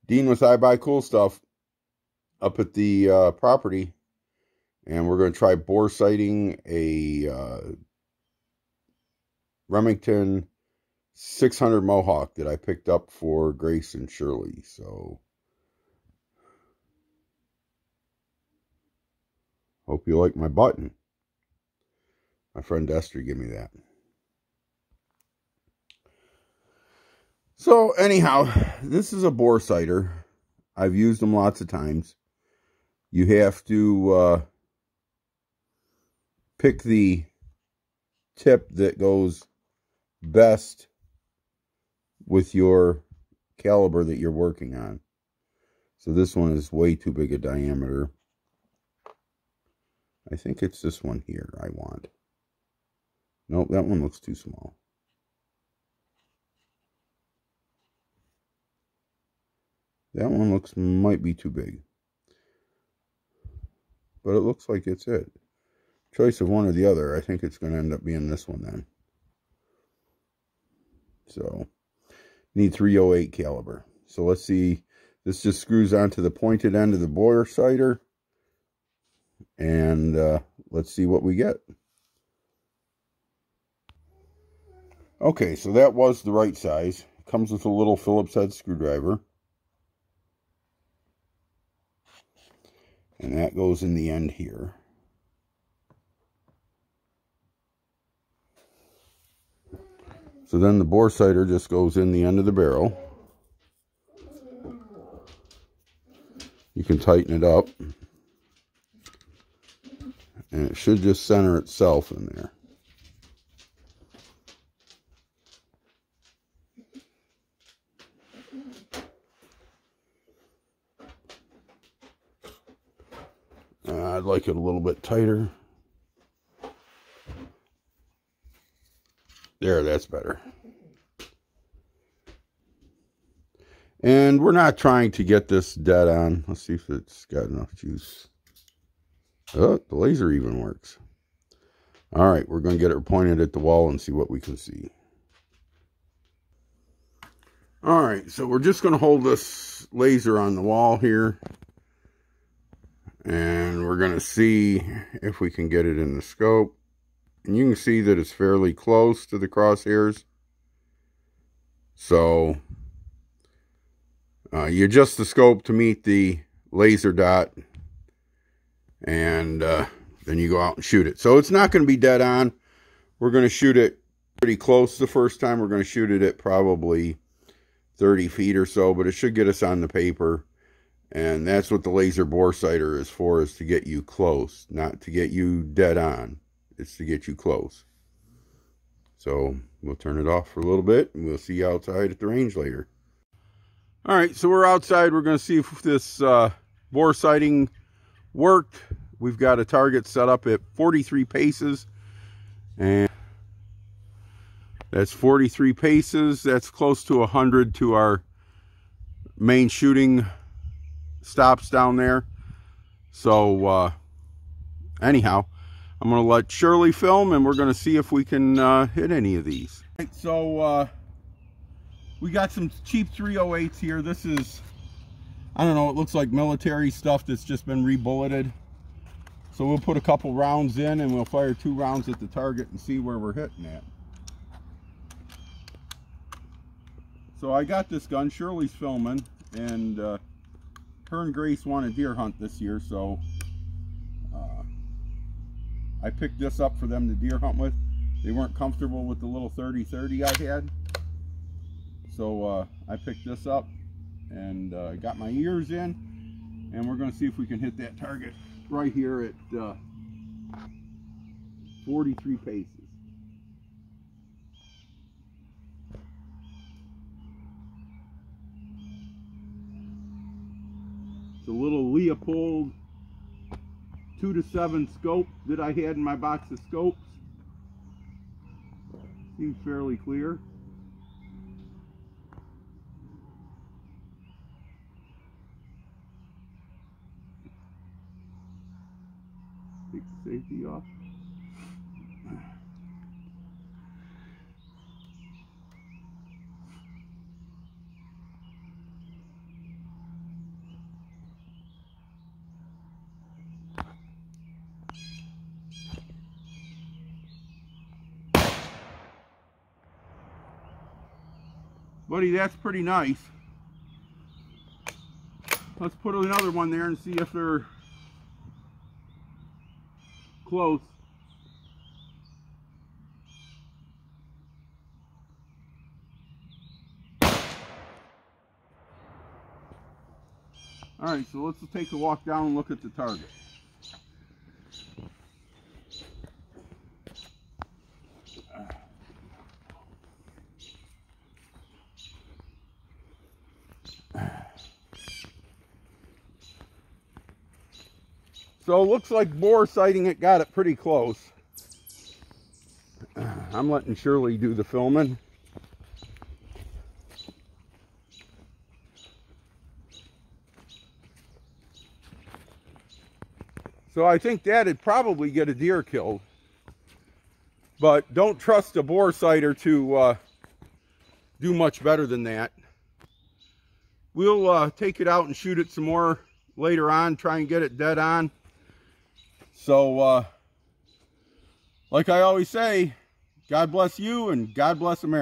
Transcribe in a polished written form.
Dean with I Buy Cool Stuff up at the property, and we're going to try bore sighting a Remington 600 Mohawk that I picked up for Grace and Shirley. So hope you like my button. My friend Esther gave me that. So anyhow, this is a bore sighter. I've used them lots of times. You have to pick the tip that goes best with your caliber that you're working on. So this one is way too big a diameter. I think it's this one here I want. Nope, that one looks too small. That one might be too big. But it looks like it's it. Choice of one or the other. I think it's going to end up being this one then. So, need 308 caliber. So let's see. This just screws onto the pointed end of the bore sighter. And let's see what we get. Okay, so that was the right size. Comes with a little Phillips head screwdriver. And that goes in the end here. So then the bore sighter just goes in the end of the barrel. You can tighten it up. And it should just center itself in there. I'd like it a little bit tighter. There, that's better. And we're not trying to get this dead on. Let's see if it's got enough juice. Oh, the laser even works. All right, we're going to get it pointed at the wall and see what we can see. All right, so we're just going to hold this laser on the wall here. And we're going to see if we can get it in the scope. And you can see that it's fairly close to the crosshairs. So you adjust the scope to meet the laser dot. And then you go out and shoot it. So it's not going to be dead on. We're going to shoot it pretty close the first time. We're going to shoot it at probably 30 feet or so. But it should get us on the paper. And that's what the laser bore sighter is for, is to get you close, not to get you dead on. It's to get you close. So we'll turn it off for a little bit, and we'll see you outside at the range later. All right, so we're outside. We're going to see if this bore sighting worked. We've got a target set up at 43 paces. And that's 43 paces. That's close to 100 to our main shooting stops down there. So anyhow, I'm going to let Shirley film, and we're going to see if we can hit any of these. Right, so we got some cheap 308s here. This is, I don't know, it looks like military stuff that's just been rebulleted. So we'll put a couple rounds in, and we'll fire 2 rounds at the target and see where we're hitting at. So I got this gun. Shirley's filming, and her and Grace want a deer hunt this year, so I picked this up for them to deer hunt with. They weren't comfortable with the little 30-30 I had, so I picked this up and got my ears in, and we're going to see if we can hit that target right here at 43 paces. It's a little Leupold 2-7 scope that I had in my box of scopes. Seems fairly clear. Take the safety off. Buddy, that's pretty nice. Let's put another one there and see if they're close. Alright, so let's take a walk down and look at the target. So it looks like bore sighting it got it pretty close. I'm letting Shirley do the filming. So I think that'd probably get a deer killed. But don't trust a bore sighter to do much better than that. We'll take it out and shoot it some more later on, try and get it dead on. So, like I always say, God bless you and God bless America.